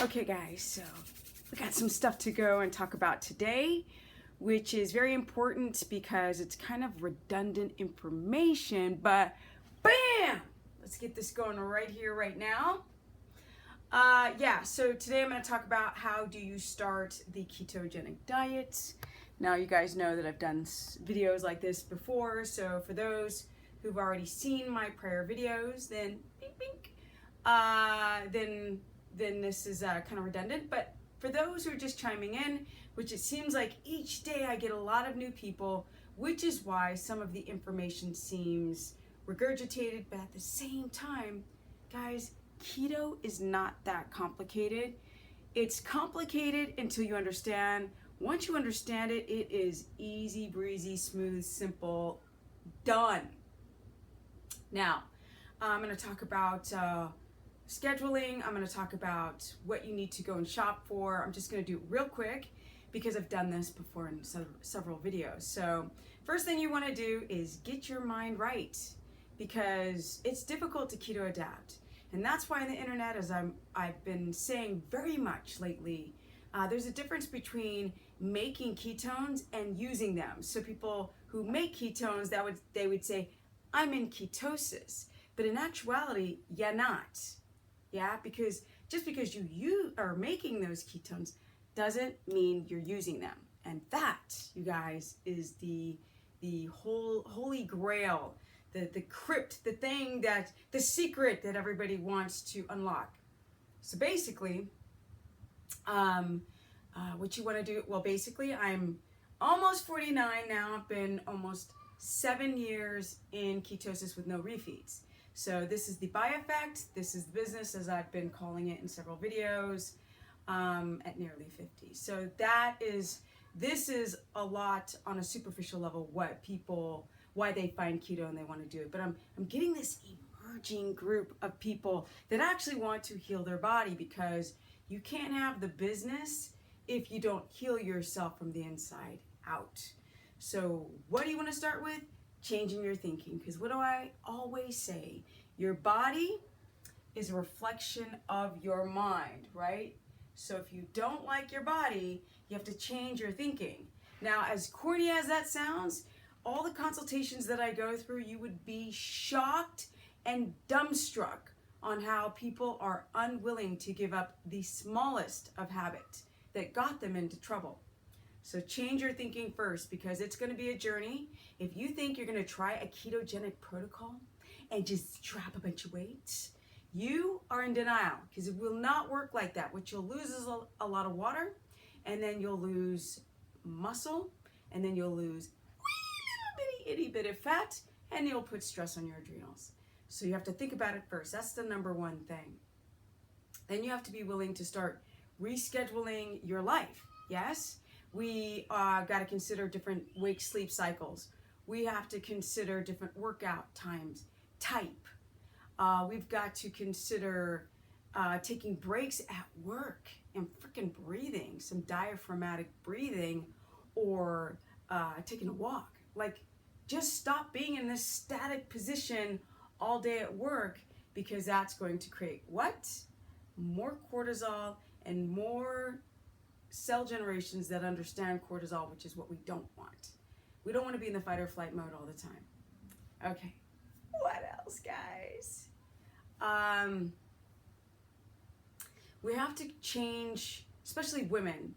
Okay guys, so we got some stuff to go and talk about today, which is very important because it's kind of redundant information, but bam! Let's get this going right here, right now. So today I'm going to talk about how do you start the ketogenic diet. Now you guys know that I've done videos like this before, so for those who've already seen my prior videos, then bink, bink, then this is kind of redundant. But for those who are just chiming in, which it seems like each day I get a lot of new people, which is why some of the information seems regurgitated, but at the same time, guys, keto is not that complicated. It's complicated until you understand. Once you understand it, it is easy, breezy, smooth, simple, done. Now, I'm going to talk about scheduling. I'm going to talk about what you need to go and shop for. I'm just going to do it real quick because I've done this before in several videos. So first thing you want to do is get your mind right, because it's difficult to keto adapt. And that's why on the internet, as I've been saying very much lately, there's a difference between making ketones and using them. So people who make ketones, they would say, I'm in ketosis. But in actuality, you're not. Yeah, because just because you are making those ketones doesn't mean you're using them. And that, you guys, is the holy grail, the crypt, the secret that everybody wants to unlock. So basically, what you want to do, well, basically, I'm almost 49 now. I've been almost 7 years in ketosis with no refeeds. So this is the buy effect. This is the business, as I've been calling it in several videos, at nearly 50. So this is a lot on a superficial level, why they find keto and they want to do it. But I'm getting this emerging group of people that actually want to heal their body, because you can't have the business if you don't heal yourself from the inside out. So what do you want to start with? Changing your thinking. Because what do I always say? Your body is a reflection of your mind, right? So if you don't like your body, you have to change your thinking. Now, as corny as that sounds, all the consultations that I go through, you would be shocked and dumbstruck on how people are unwilling to give up the smallest of habits that got them into trouble. So change your thinking first, because it's going to be a journey. If you think you're going to try a ketogenic protocol and just drop a bunch of weight, you are in denial, because it will not work like that. What you'll lose is a lot of water, and then you'll lose muscle, and then you'll lose a little bitty bit of fat, and you'll put stress on your adrenals. So you have to think about it first. That's the number one thing. Then you have to be willing to start rescheduling your life. Yes? We got to consider different wake-sleep cycles. We have to consider different workout type. We've got to consider taking breaks at work and freaking breathing, some diaphragmatic breathing, or taking a walk. Like, just stop being in this static position all day at work, because that's going to create what? More cortisol and more cell generations that understand cortisol, which is what we don't want. We don't want to be in the fight or flight mode all the time. Okay, what else, guys? We have to change, especially women,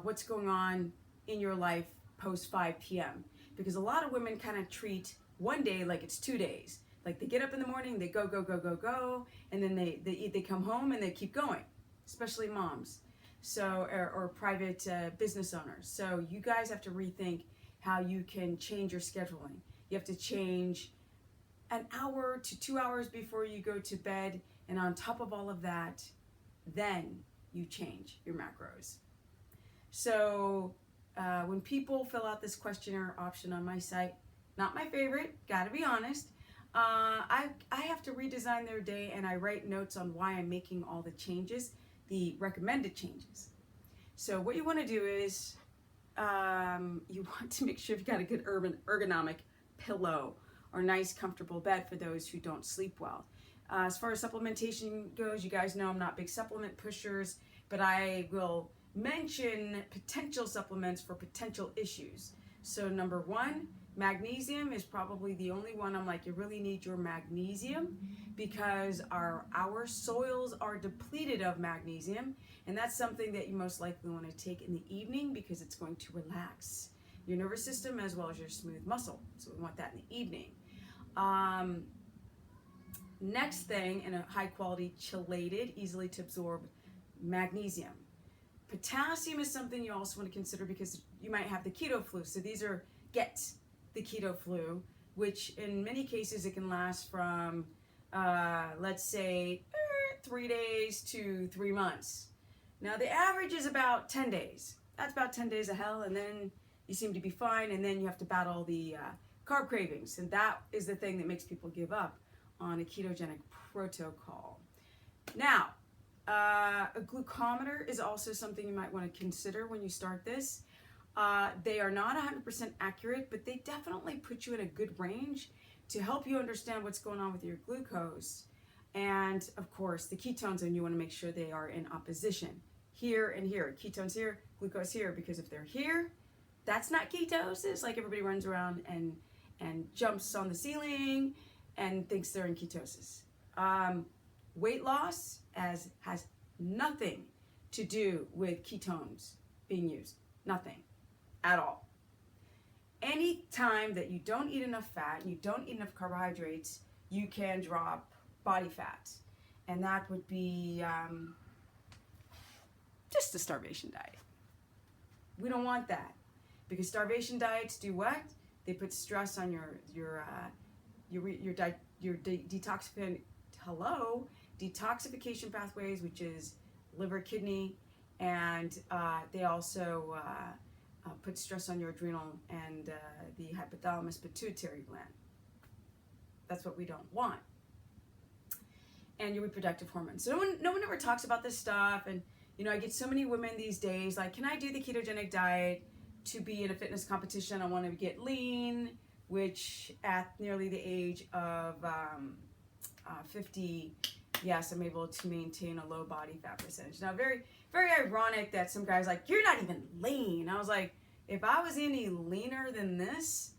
what's going on in your life post 5 p.m. Because a lot of women kind of treat one day like it's 2 days. Like, they get up in the morning, they go, and then they eat, they come home, and they keep going, especially moms. So, or private business owners. So you guys have to rethink how you can change your scheduling. You have to change an hour to 2 hours before you go to bed, and on top of all of that, then you change your macros. So when people fill out this questionnaire option on my site, not my favorite, gotta be honest, I have to redesign their day, and I write notes on why I'm making all the changes, the recommended changes. So what you want to do is you want to make sure you've got a good ergonomic pillow or nice comfortable bed for those who don't sleep well. As far as supplementation goes, you guys know I'm not big supplement pushers, but I will mention potential supplements for potential issues. So number one, magnesium is probably the only one I'm like, you really need your magnesium because our soils are depleted of magnesium, and that's something that you most likely want to take in the evening because it's going to relax your nervous system as well as your smooth muscle. So we want that in the evening. Next thing, in a high quality chelated, easily to absorb magnesium. Potassium is something you also want to consider because you might have the keto flu. So these are get the keto flu, which in many cases it can last from, let's say, 3 days to 3 months. Now the average is about 10 days. That's about 10 days of hell, and then you seem to be fine, and then you have to battle the carb cravings, and that is the thing that makes people give up on a ketogenic protocol. Now, a glucometer is also something you might want to consider when you start this. They are not 100% accurate, but they definitely put you in a good range to help you understand what's going on with your glucose. And of course, the ketones, and you want to make sure they are in opposition. Here and here, ketones here, glucose here, because if they're here, that's not ketosis. Like everybody runs around and jumps on the ceiling and thinks they're in ketosis. Weight loss has nothing to do with ketones being used. Nothing at all. Any time that you don't eat enough fat and you don't eat enough carbohydrates, you can drop body fat. And that would be just a starvation diet. We don't want that because starvation diets do what? They put stress on your detoxification pathways, which is liver, kidney, and they also put stress on your adrenal and the hypothalamus pituitary gland. That's what we don't want. And your reproductive hormones. So no one ever talks about this stuff, and I get so many women these days like, can I do the ketogenic diet to be in a fitness competition? I want to get lean, which at nearly the age of 50, yes, I'm able to maintain a low body fat percentage. Now, very, very ironic that some guys like, you're not even lean. I was like, if I was any leaner than this,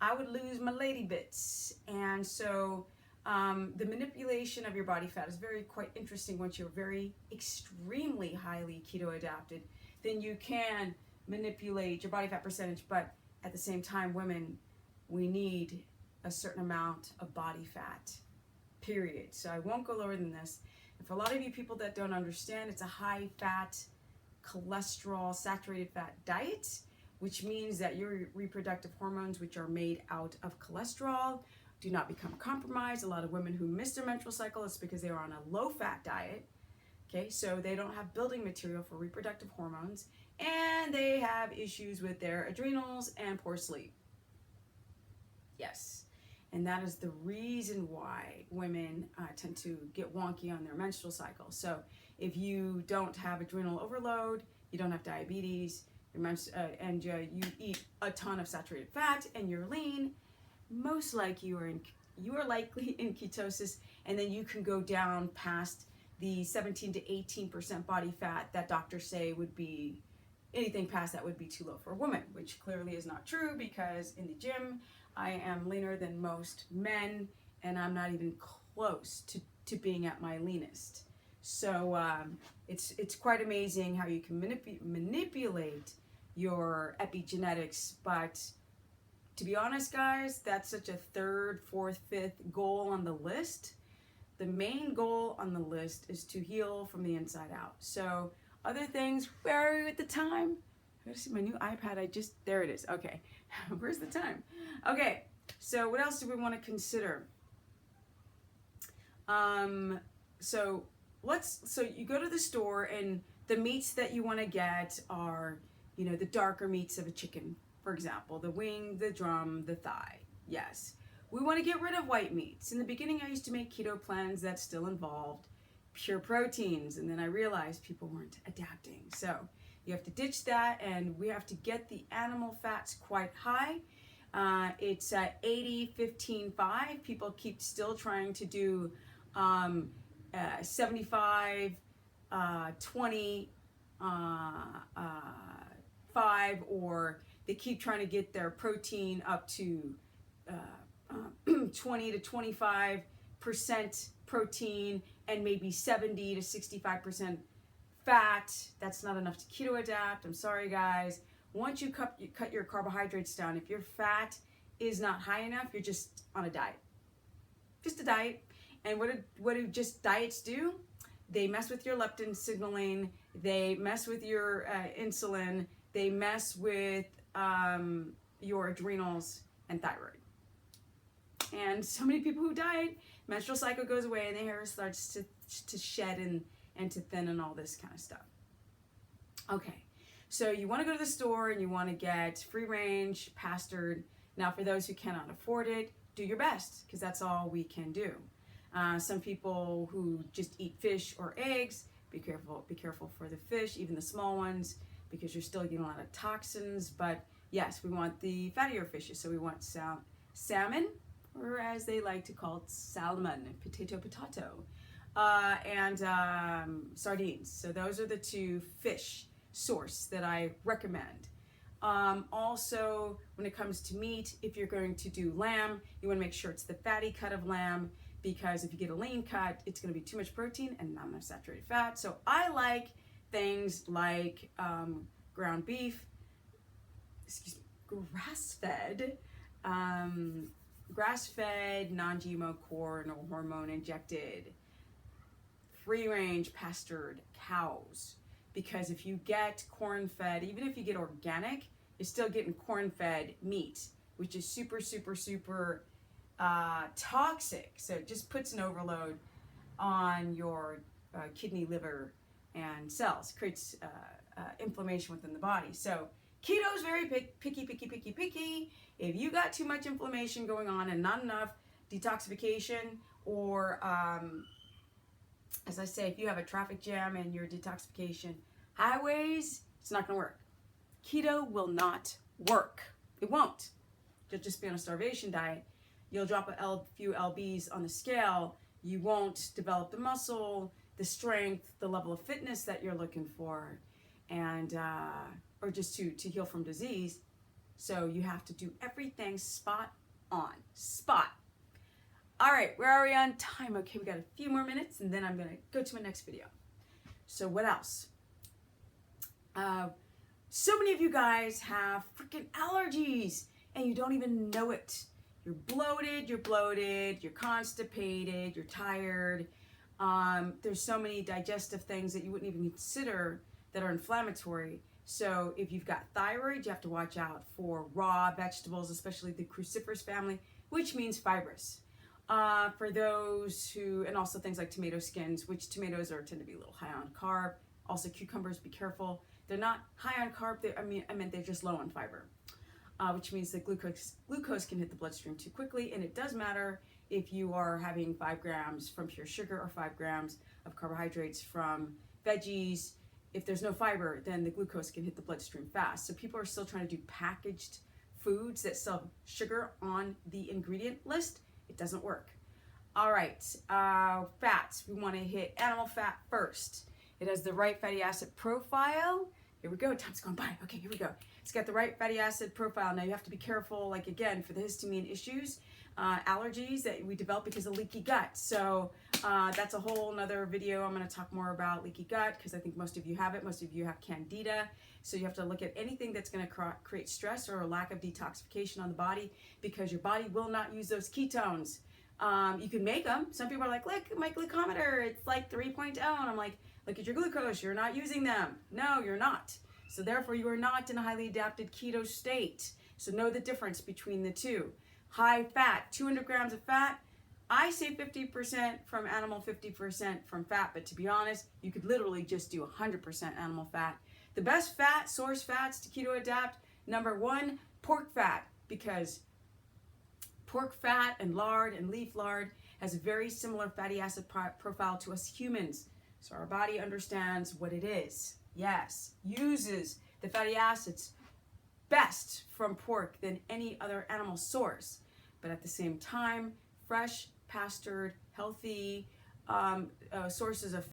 I would lose my lady bits. And so the manipulation of your body fat is quite interesting. Once you're very extremely highly keto adapted, then you can manipulate your body fat percentage. But at the same time, women, we need a certain amount of body fat, period. So I won't go lower than this. And for a lot of you people that don't understand, it's a high fat, cholesterol, saturated fat diet, which means that your reproductive hormones, which are made out of cholesterol, do not become compromised. A lot of women who miss their menstrual cycle, it's because they are on a low fat diet. Okay, so they don't have building material for reproductive hormones, and they have issues with their adrenals and poor sleep. Yes, and that is the reason why women tend to get wonky on their menstrual cycle. So if you don't have adrenal overload, you don't have diabetes, and you eat a ton of saturated fat and you're lean, most likely you are likely in ketosis, and then you can go down past the 17 to 18% body fat that doctors say would be, anything past that would be too low for a woman, which clearly is not true because in the gym I am leaner than most men, and I'm not even close to being at my leanest. So it's quite amazing how you can manipulate your epigenetics, but to be honest, guys, that's such a third, fourth, fifth goal on the list. The main goal on the list is to heal from the inside out. So other things, where are we at the time? I gotta see my new iPad. There it is. Okay, where's the time? Okay, so what else do we want to consider? So you go to the store, and the meats that you want to get are, the darker meats of a chicken, for example, the wing, the drum, the thigh. Yes. We want to get rid of white meats. In the beginning, I used to make keto plans that still involved pure proteins, and then I realized people weren't adapting. So you have to ditch that, and we have to get the animal fats quite high. It's at 80, 15, 5. People keep still trying to do 75, 25, or they keep trying to get their protein up to 20 to 25% protein and maybe 70 to 65% fat. That's not enough to keto adapt. I'm sorry, guys. Once you cut your carbohydrates down, if your fat is not high enough, you're just on a diet. Just a diet. And what do just diets do? They mess with your leptin signaling. They mess with your insulin. They mess with your adrenals and thyroid. And so many people who diet, menstrual cycle goes away and the hair starts to shed and to thin and all this kind of stuff. Okay, so you want to go to the store and you want to get free range pastured. Now, for those who cannot afford it, do your best, because that's all we can do. Some people who just eat fish or eggs, be careful for the fish, even the small ones, because you're still getting a lot of toxins. But yes, we want the fattier fishes, so we want salmon, or as they like to call it, salmon, potato, and sardines. So those are the two fish source that I recommend. Also, when it comes to meat, if you're going to do lamb, you want to make sure it's the fatty cut of lamb, because if you get a lean cut, it's going to be too much protein and not enough saturated fat. So I like things like ground beef, grass-fed, non-GMO corn or hormone injected, free-range pastured cows. Because if you get corn-fed, even if you get organic, you're still getting corn-fed meat, which is super toxic. So it just puts an overload on your kidney, liver, and cells, creates inflammation within the body. So keto is very picky. If you got too much inflammation going on and not enough detoxification, or as I say, if you have a traffic jam and your detoxification highways, it's not going to work. Keto will not work. It won't. You'll just be on a starvation diet. You'll drop a few lbs on the scale. You won't develop the muscle, the strength, the level of fitness that you're looking for, and or just to heal from disease. So you have to do everything spot on. All right, where are we on time? Okay, we got a few more minutes, and then I'm gonna go to my next video. So what else? So many of you guys have freaking allergies, and you don't even know it. You're bloated, you're constipated, you're tired. There's so many digestive things that you wouldn't even consider that are inflammatory. So if you've got thyroid, you have to watch out for raw vegetables, especially the cruciferous family, which means fibrous. For those who, and also things like tomato skins, which tomatoes tend to be a little high on carb. Also cucumbers, be careful. They're not high on carb, I meant they're just low on fiber. Which means that glucose can hit the bloodstream too quickly, and it does matter if you are having 5 grams from pure sugar or 5 grams of carbohydrates from veggies. If there's no fiber, then the glucose can hit the bloodstream fast. So people are still trying to do packaged foods that sell sugar on the ingredient list. It doesn't work. All right, fats. We want to hit animal fat first. It has the right fatty acid profile. Here we go, time's going by. Okay, here we go. It's got the right fatty acid profile. Now you have to be careful, like again, for the histamine issues, allergies that we develop because of leaky gut. So that's a whole nother video. I'm gonna talk more about leaky gut because I think most of you have it. Most of you have candida. So you have to look at anything that's gonna create stress or a lack of detoxification on the body, because your body will not use those ketones. You can make them. Some people are like, look, my glucometer, it's like 3.0. And I'm like, look at your glucose, you're not using them. No, you're not. So therefore you are not in a highly adapted keto state. So know the difference between the two. High fat, 200 grams of fat. I say 50% from animal, 50% from fat, but to be honest, you could literally just do 100% animal fat. The best fat, source fats to keto adapt, number 1, pork fat, because pork fat and lard and leaf lard has a very similar fatty acid profile to us humans. So our body understands what it is. Yes, uses the fatty acids best from pork than any other animal source. But at the same time, fresh, pastured, healthy sources of